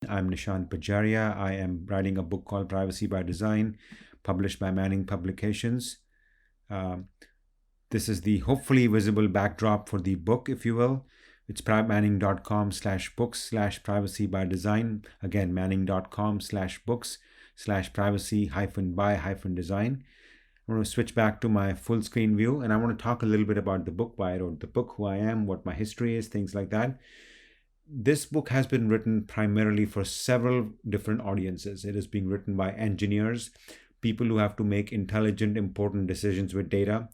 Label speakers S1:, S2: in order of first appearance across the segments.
S1: I'm Nishant Pajaria. I am writing a book called Privacy by Design, published by Manning Publications. Um, this is the hopefully visible backdrop for the book, if you will. It's manning.com/books/privacy by design. Again, manning.com/books/privacy-by-design. I'm going to switch back to my full screen view and I want to talk a little bit about the book, why I wrote the book, who I am, what my history is, things like that. This book has been written primarily for several different audiences. It is being written by engineers, people who have to make intelligent, important decisions with data,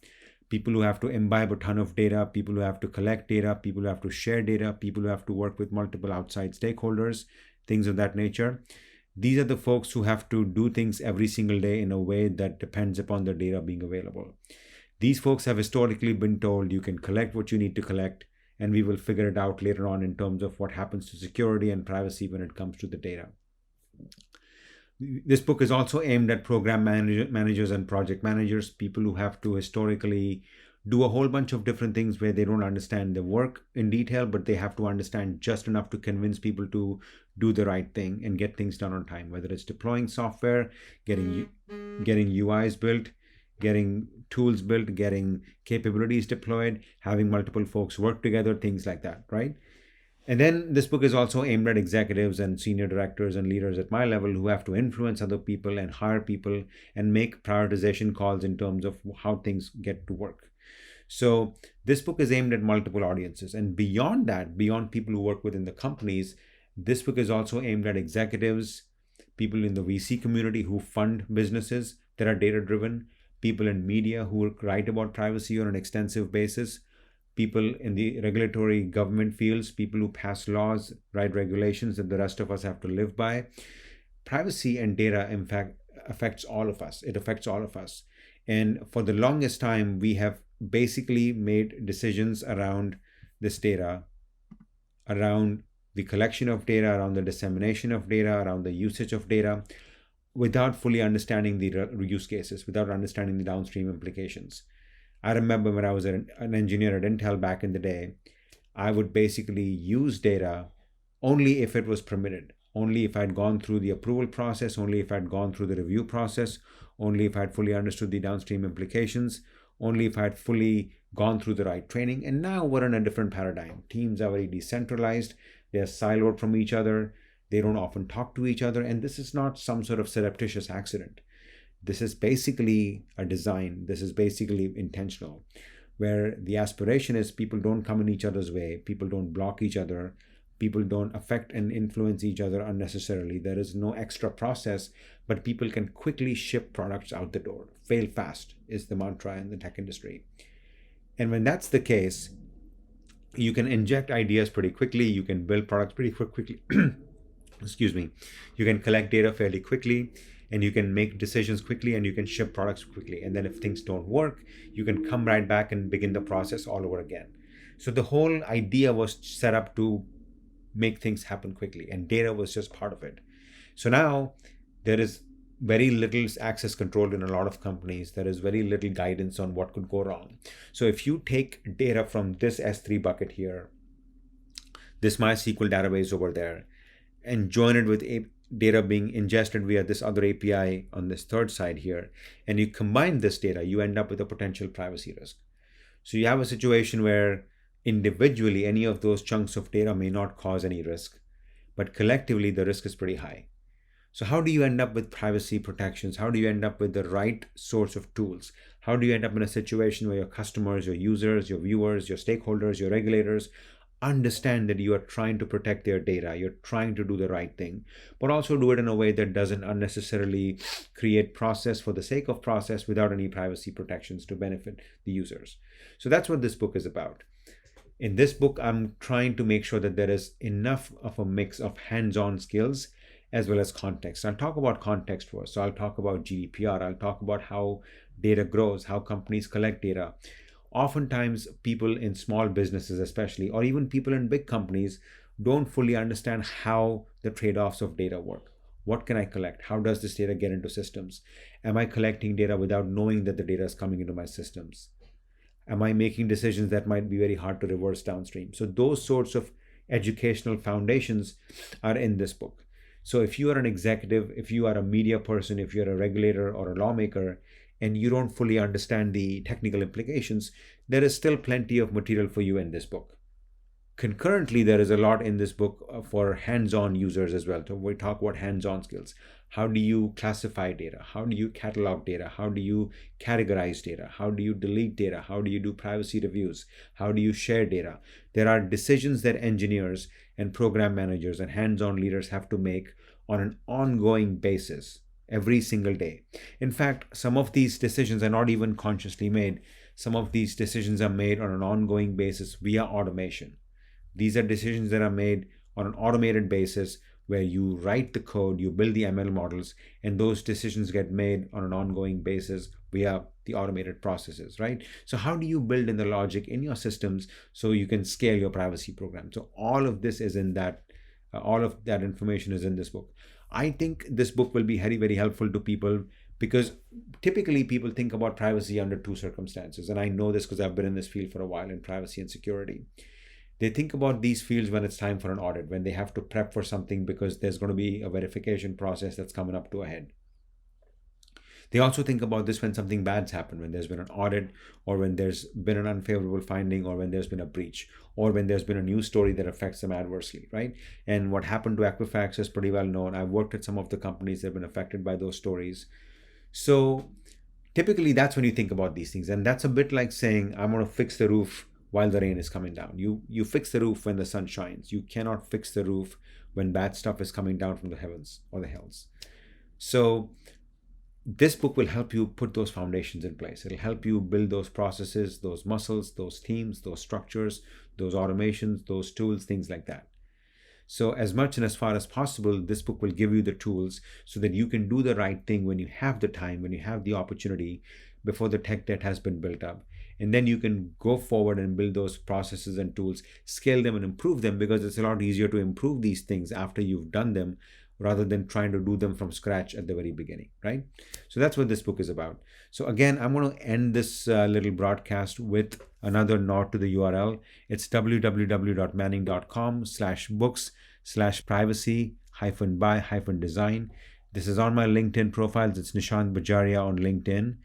S1: people who have to imbibe a ton of data, people who have to collect data, people who have to share data, people who have to work with multiple outside stakeholders, things of that nature. These are the folks who have to do things every single day in a way that depends upon the data being available. These folks have historically been told you can collect what you need to collect, and we will figure it out later on in terms of what happens to security and privacy when it comes to the data. This book is also aimed at program managers and project managers, people who have to historically do a whole bunch of different things where they don't understand the work in detail, but they have to understand just enough to convince people to do the right thing and get things done on time, whether it's deploying software, getting UIs built, getting tools built, getting capabilities deployed, having multiple folks work together, things like that, right? And then this book is also aimed at executives and senior directors and leaders at my level who have to influence other people and hire people and make prioritization calls in terms of how things get to work. So this book is aimed at multiple audiences. And beyond that, beyond people who work within the companies, this book is also aimed at executives, people in the VC community who fund businesses that are data driven, people in media who write about privacy on an extensive basis, people in the regulatory government fields, people who pass laws, write regulations that the rest of us have to live by. Privacy and data, in fact, affects all of us. It affects all of us. And for the longest time, we have basically made decisions around this data, around the collection of data, around the dissemination of data, around the usage of data, without fully understanding the use cases, without understanding the downstream implications. I remember when I was an engineer at Intel back in the day, I would basically use data only if it was permitted, only if I'd gone through the approval process, only if I'd gone through the review process, only if I'd fully understood the downstream implications, only if I'd fully gone through the right training. And now we're in a different paradigm. Teams are very decentralized, they're siloed from each other, they don't often talk to each other, and this is not some sort of surreptitious accident. This is basically a design. This is basically intentional, where the aspiration is people don't come in each other's way, people don't block each other, people don't affect and influence each other unnecessarily. There is no extra process, but people can quickly ship products out the door. Fail fast is the mantra in the tech industry. And when that's the case, you can inject ideas pretty quickly, you can build products pretty quickly. Excuse me. You can collect data fairly quickly, and you can make decisions quickly, and you can ship products quickly. And then if things don't work, you can come right back and begin the process all over again. So the whole idea was set up to make things happen quickly, and data was just part of it. So now there is very little access control in a lot of companies. There is very little guidance on what could go wrong. So if you take data from this S3 bucket here, this MySQL database over there, and join it with data being ingested via this other API on this third side here, and you combine this data, you end up with a potential privacy risk. So you have a situation where individually any of those chunks of data may not cause any risk, but collectively the risk is pretty high. So how do you end up with privacy protections? How do you end up with the right source of tools? How do you end up in a situation where your customers, your users, your viewers, your stakeholders, your regulators understand that you are trying to protect their data, you're trying to do the right thing, but also do it in a way that doesn't unnecessarily create process for the sake of process without any privacy protections to benefit the users? So that's what this book is about. In this book, I'm trying to make sure that there is enough of a mix of hands-on skills as well as context. I'll talk about context first. So I'll talk about GDPR. I'll talk about how data grows, how companies collect data. Oftentimes, people in small businesses especially, or even people in big companies, don't fully understand how the trade-offs of data work. What can I collect? How does this data get into systems? Am I collecting data without knowing that the data is coming into my systems? Am I making decisions that might be very hard to reverse downstream? So those sorts of educational foundations are in this book. So if you are an executive, if you are a media person, if you're a regulator or a lawmaker, and you don't fully understand the technical implications, there is still plenty of material for you in this book. Concurrently, there is a lot in this book for hands-on users as well. So we talk about hands-on skills. How do you classify data? How do you catalog data? How do you categorize data? How do you delete data? How do you do privacy reviews? How do you share data? There are decisions that engineers and program managers and hands-on leaders have to make on an ongoing basis every single day. In fact, some of these decisions are not even consciously made. Some of these decisions are made on an ongoing basis via automation. These are decisions that are made on an automated basis where you write the code, you build the ML models, and those decisions get made on an ongoing basis via the automated processes, right? So how do you build in the logic in your systems so you can scale your privacy program? So all of this is in that, all of that information is in this book. I think this book will be very, very helpful to people because typically people think about privacy under two circumstances. And I know this because I've been in this field for a while in privacy and security. They think about these fields when it's time for an audit, when they have to prep for something because there's going to be a verification process that's coming up to a head. They also think about this when something bad's happened, when there's been an audit, or when there's been an unfavorable finding, or when there's been a breach, or when there's been a news story that affects them adversely, right? And what happened to Equifax is pretty well known. I've worked at some of the companies that have been affected by those stories. So typically that's when you think about these things. And that's a bit like saying, I'm going to fix the roof while the rain is coming down. You fix the roof when the sun shines. You cannot fix the roof when bad stuff is coming down from the heavens or the hills. So this book will help you put those foundations in place. It'll help you build those processes, those muscles, those teams, those structures, those automations, those tools, things like that. So as much and as far as possible, this book will give you the tools so that you can do the right thing when you have the time, when you have the opportunity, before the tech debt has been built up. And then you can go forward and build those processes and tools, scale them and improve them, because it's a lot easier to improve these things after you've done them rather than trying to do them from scratch at the very beginning, right? So that's what this book is about. So again, I'm going to end this little broadcast with another nod to the URL. It's www.manning.com/books/privacy-by-design. This is on my LinkedIn profiles. It's Nishant Bajaria on LinkedIn.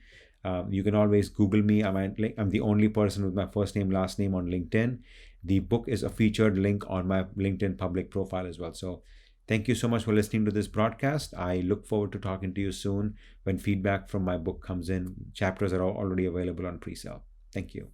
S1: You can always Google me. I'm the only person with my first name, last name on LinkedIn. The book is a featured link on my LinkedIn public profile as well. So thank you so much for listening to this broadcast. I look forward to talking to you soon when feedback from my book comes in. Chapters are already available on pre-sale. Thank you.